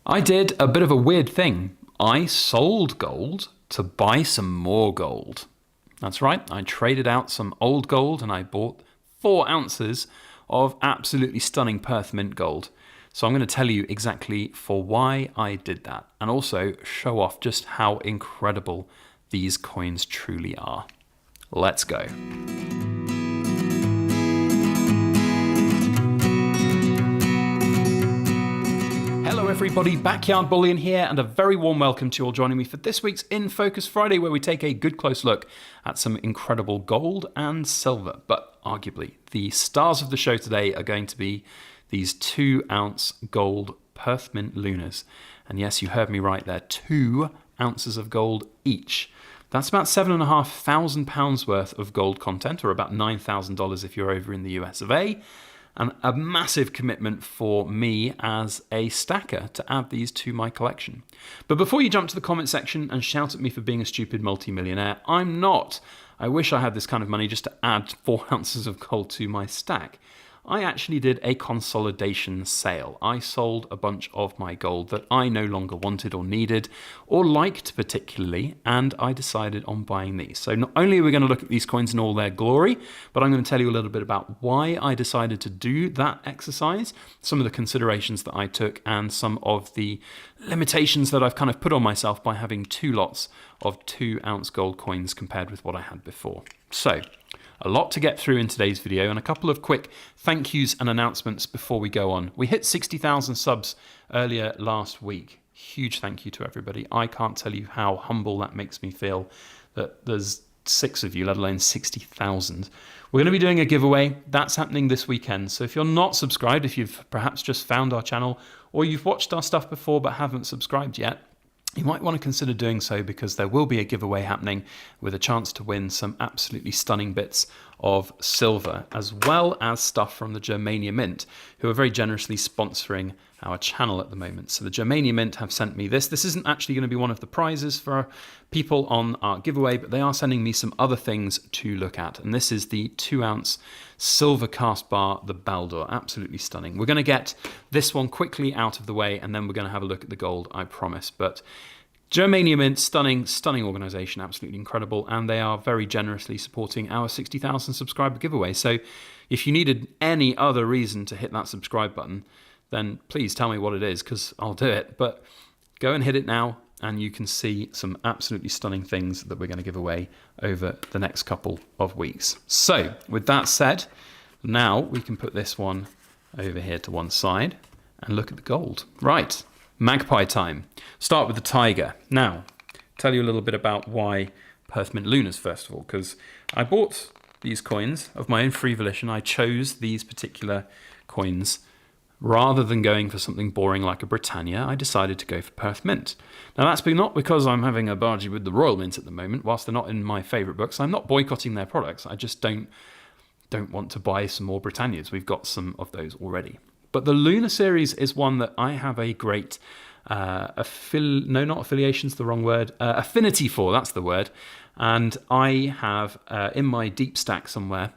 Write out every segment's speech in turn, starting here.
I did a bit of a weird thing. I sold gold to buy some more gold. That's right, I traded out some old gold and I bought 4 ounces of absolutely stunning Perth Mint gold. So I'm going to tell you exactly for why I did that and also show off just how incredible these coins truly are. Let's go. Hello everybody, Backyard Bullion here, and a very warm welcome to you all joining me for this week's In Focus Friday, where we take a good close look at some incredible gold and silver. But arguably, the stars of the show today are going to be these 2-ounce gold Perth Mint Lunars. And yes, you heard me right there, 2 ounces of gold each. That's about £7,500 worth of gold content, or about $9,000 if you're over in the US of A. And a massive commitment for me as a stacker to add these to my collection. But before you jump to the comment section and shout at me for being a stupid multi-millionaire, I'm not. I wish I had this kind of money just to add 4 ounces of gold to my stack. I actually did a consolidation sale. I sold a bunch of my gold that I no longer wanted or needed or liked particularly, and I decided on buying these. So not only are we going to look at these coins in all their glory, but I'm going to tell you a little bit about why I decided to do that exercise, some of the considerations that I took, and some of the limitations that I've kind of put on myself by having 2 lots of 2-ounce gold coins compared with what I had before. So, a lot to get through in today's video, and a couple of quick thank yous and announcements before we go on. We hit 60,000 subs earlier last week. Huge thank you to everybody. I can't tell you how humble that makes me feel that there's 6 of you, let alone 60,000. We're going to be doing a giveaway. That's happening this weekend. So if you're not subscribed, if you've perhaps just found our channel or you've watched our stuff before but haven't subscribed yet, you might want to consider doing so, because there will be a giveaway happening with a chance to win some absolutely stunning bits of silver, as well as stuff from the Germania Mint, who are very generously sponsoring our channel at the moment. So the Germania Mint have sent me this. This isn't actually going to be one of the prizes for people on our giveaway, but they are sending me some other things to look at. And this is the 2-ounce silver cast bar, the Baldur. Absolutely stunning. We're going to get this one quickly out of the way, and then we're going to have a look at the gold, I promise. But Germania Mint, stunning organization, absolutely incredible, and they are very generously supporting our 60,000 subscriber giveaway. So if you needed any other reason to hit that subscribe button, then please tell me what it is, because I'll do it. But go and hit it now, and you can see some absolutely stunning things that we're going to give away over the next couple of weeks. So with that said, now we can put this one over here to one side and look at the gold. Right, magpie time. Start with the tiger. Now, tell you a little bit about why Perth Mint Lunars, first of all, because I bought these coins of my own free volition. I chose these particular coins. Rather than going for something boring like a Britannia, I decided to go for Perth Mint. Now that's not because I'm having a bargee with the Royal Mint at the moment. Whilst they're not in my favourite books, I'm not boycotting their products. I just don't want to buy some more Britannias. We've got some of those already. But the Lunar series is one that I have a great affinity for, that's the word. And I have in my deep stack somewhere,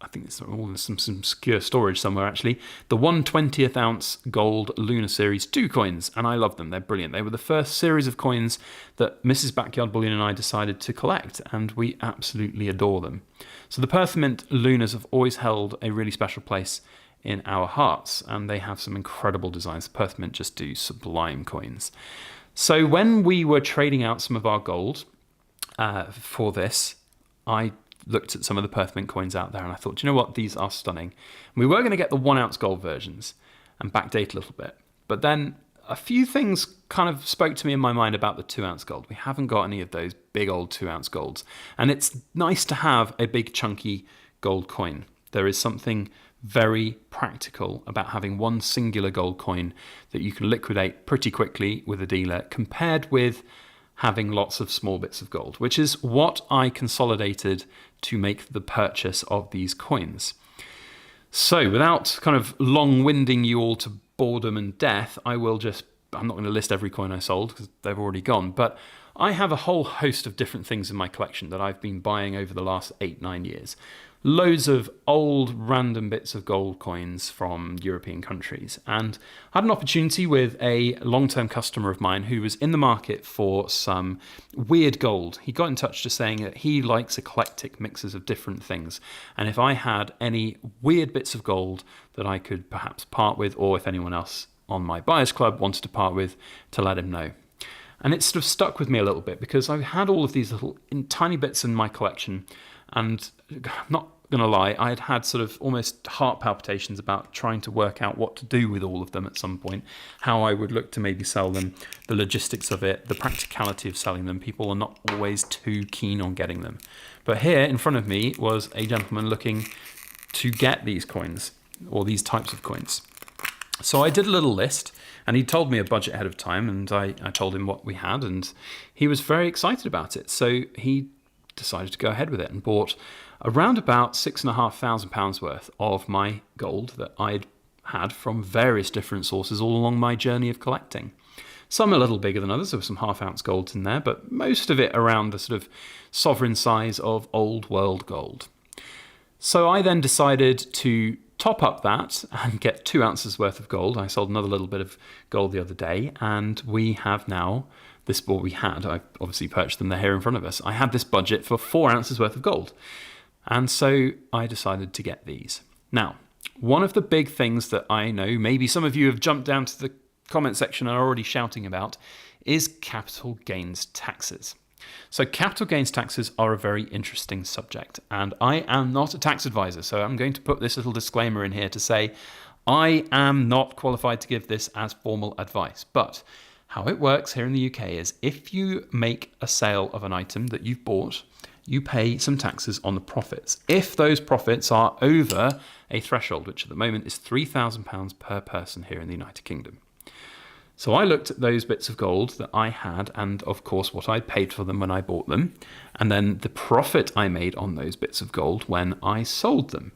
I think it's all some secure storage somewhere actually, the 1/20th ounce gold Lunar Series 2 coins, and I love them. They're brilliant. They were the first series of coins that Mrs. Backyard Bullion and I decided to collect, and we absolutely adore them. So the Perth Mint Lunars have always held a really special place in our hearts, and they have some incredible designs. Perth Mint just do sublime coins. So when we were trading out some of our gold for this, I looked at some of the Perth Mint coins out there and I thought, you know what, these are stunning. We were going to get the 1-ounce gold versions and backdate a little bit, but then a few things kind of spoke to me in my mind about the 2-ounce gold. We haven't got any of those big old 2-ounce golds, and it's nice to have a big chunky gold coin. There is something very practical about having one singular gold coin that you can liquidate pretty quickly with a dealer, compared with having lots of small bits of gold, which is what I consolidated to make the purchase of these coins. So without kind of long-winding you all to boredom and death, I'm not going to list every coin I sold because they've already gone, but I have a whole host of different things in my collection that I've been buying over the last 8-9 years. loads of old random bits of gold coins from European countries. And I had an opportunity with a long-term customer of mine who was in the market for some weird gold. He got in touch just saying that he likes eclectic mixes of different things. And if I had any weird bits of gold that I could perhaps part with, or if anyone else on my buyers club wanted to part with, to let him know. And it sort of stuck with me a little bit because I had all of these little tiny bits in my collection, and I'm not going to lie, I had had sort of almost heart palpitations about trying to work out what to do with all of them at some point, how I would look to maybe sell them, the logistics of it, the practicality of selling them. People are not always too keen on getting them. But here in front of me was a gentleman looking to get these coins, or these types of coins. So I did a little list, and he told me a budget ahead of time, and I told him what we had, and he was very excited about it. So he decided to go ahead with it and bought around about £6,500 worth of my gold that I'd had from various different sources all along my journey of collecting. Some a little bigger than others. There were some half-ounce golds in there, but most of it around the sort of sovereign size of old world gold. So I then decided to top up that and get 2 ounces worth of gold. I sold another little bit of gold the other day, and we have now this, well, we had, I obviously purchased them, they're here in front of us. I had this budget for 4 ounces worth of gold. And so I decided to get these. Now, one of the big things that I know, maybe some of you have jumped down to the comment section and are already shouting about, is capital gains taxes. So capital gains taxes are a very interesting subject, and I am not a tax advisor, so I'm going to put this little disclaimer in here to say I am not qualified to give this as formal advice. But how it works here in the UK is if you make a sale of an item that you've bought, you pay some taxes on the profits. If those profits are over a threshold, which at the moment is £3,000 per person here in the United Kingdom. So I looked at those bits of gold that I had, and of course what I paid for them when I bought them, and then the profit I made on those bits of gold when I sold them.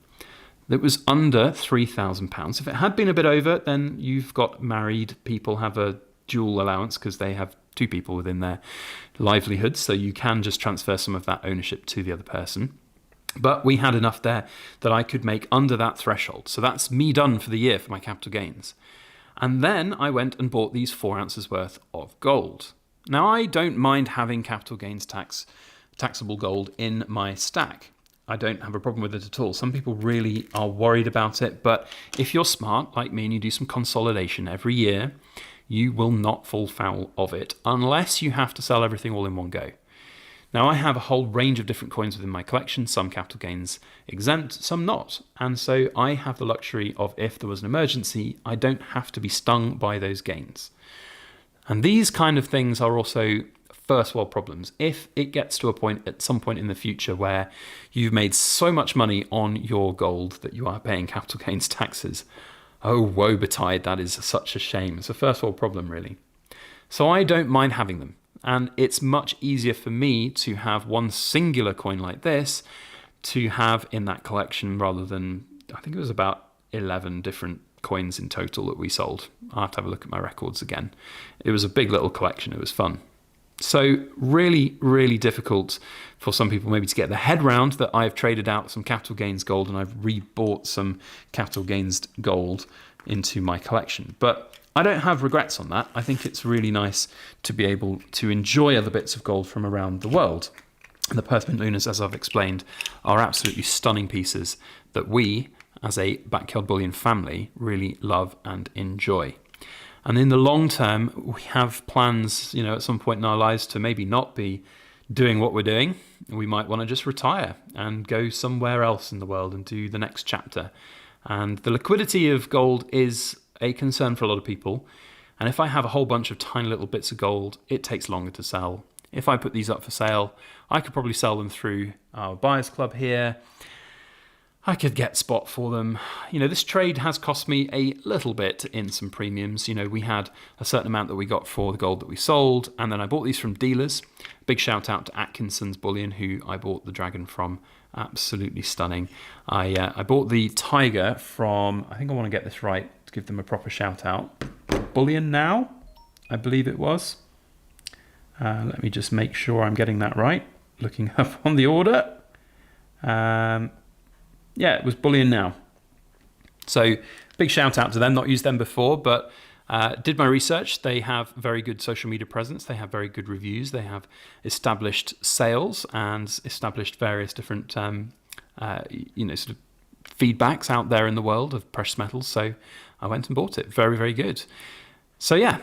It was under £3,000. If it had been a bit over, then you've got married people have a dual allowance because they have 2 people within their livelihood, so you can just transfer some of that ownership to the other person. But we had enough there that I could make under that threshold. So that's me done for the year for my capital gains. And then I went and bought these 4 ounces worth of gold. Now, I don't mind having capital gains taxable gold in my stack. I don't have a problem with it at all. Some people really are worried about it, but if you're smart like me and you do some consolidation every year, you will not fall foul of it unless you have to sell everything all in one go. Now, I have a whole range of different coins within my collection, some capital gains exempt, some not. And so I have the luxury of, if there was an emergency, I don't have to be stung by those gains. And these kind of things are also first world problems. If it gets to a point at some point in the future where you've made so much money on your gold that you are paying capital gains taxes, oh, woe betide, that is such a shame. It's a first world problem, really. So I don't mind having them. And it's much easier for me to have one singular coin like this to have in that collection rather than, I think it was about 11 different coins in total that we sold. I'll have to have a look at my records again. It was a big little collection. It was fun. So really, really difficult for some people maybe to get their head round that I've traded out some capital gains gold and I've rebought some capital gains gold into my collection. But I don't have regrets on that. I think it's really nice to be able to enjoy other bits of gold from around the world. And the Perth Mint Lunars, as I've explained, are absolutely stunning pieces that we, as a Backyard Bullion family, really love and enjoy. And in the long term, we have plans, at some point in our lives to maybe not be doing what we're doing. We might want to just retire and go somewhere else in the world and do the next chapter. And the liquidity of gold is a concern for a lot of people. And if I have a whole bunch of tiny little bits of gold, it takes longer to sell. If I put these up for sale, I could probably sell them through our buyers club here. I could get spot for them. This trade has cost me a little bit in some premiums. We had a certain amount that we got for the gold that we sold, and then I bought these from dealers. Big shout out to Atkinson's Bullion, who I bought the dragon from. Absolutely stunning. I bought the tiger from, I think I want to get this right to give them a proper shout out. Bullion Now, I believe it was. Let me just make sure I'm getting that right. Looking up on the order. Yeah, it was Bullion now. So big shout out to them. Not used them before, but did my research. They have very good social media presence. They have very good reviews. They have established sales and established various different, sort of feedbacks out there in the world of precious metals. So I went and bought it. Very, very good. So yeah,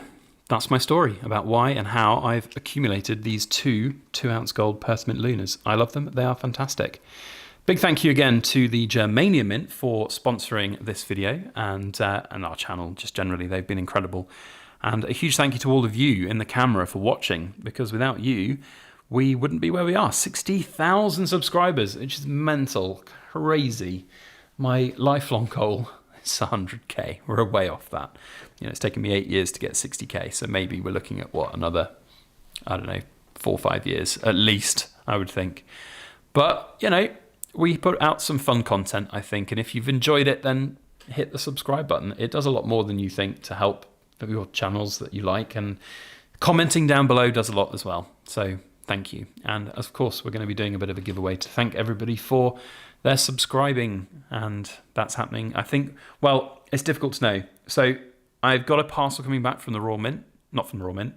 that's my story about why and how I've accumulated these 2-ounce gold Perth Mint Lunars. I love them. They are fantastic. Big thank you again to the Germanium Mint for sponsoring this video and our channel just generally. They've been incredible. And a huge thank you to all of you in the camera for watching, because without you, we wouldn't be where we are. 60,000 subscribers, which is mental, crazy. My lifelong goal is 100K. We're way off that. It's taken me 8 years to get 60K, so maybe we're looking at another, 4 or 5 years at least, I would think. But, we put out some fun content, I think, and if you've enjoyed it, then hit the subscribe button. It does a lot more than you think to help your channels that you like, and commenting down below does a lot as well. So thank you. And of course, we're going to be doing a bit of a giveaway to thank everybody for their subscribing, and that's happening. I think, well, it's difficult to know. So I've got a parcel coming back from the Royal Mint, not from the Royal Mint.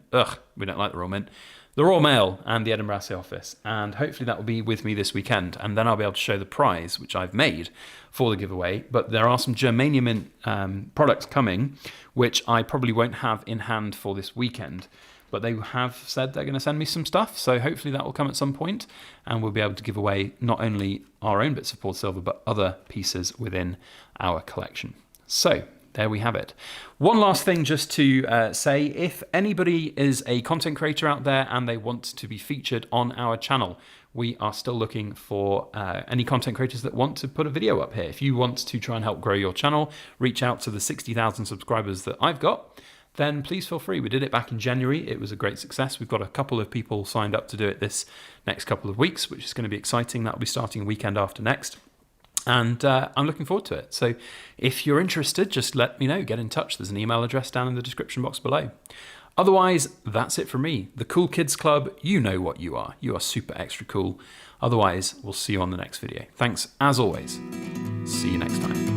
We don't like the Royal Mint. The Royal Mail and the Edinburgh Assay Office, and hopefully that will be with me this weekend, and then I'll be able to show the prize which I've made for the giveaway. But there are some Germanium Mint products coming which I probably won't have in hand for this weekend, but they have said they're going to send me some stuff, so hopefully that will come at some point, and we'll be able to give away not only our own bits of poured silver but other pieces within our collection. So there we have it. One last thing just to say, if anybody is a content creator out there and they want to be featured on our channel, we are still looking for any content creators that want to put a video up here. If you want to try and help grow your channel, reach out to the 60,000 subscribers that I've got, then please feel free. We did it back in January. It was a great success. We've got a couple of people signed up to do it this next couple of weeks, which is going to be exciting. That'll be starting weekend after next. And I'm looking forward to it. So if you're interested, just let me know. Get in touch. There's an email address down in the description box below. Otherwise, that's it from me. The Cool Kids Club, you know what you are. You are super extra cool. Otherwise, we'll see you on the next video. Thanks, as always. See you next time.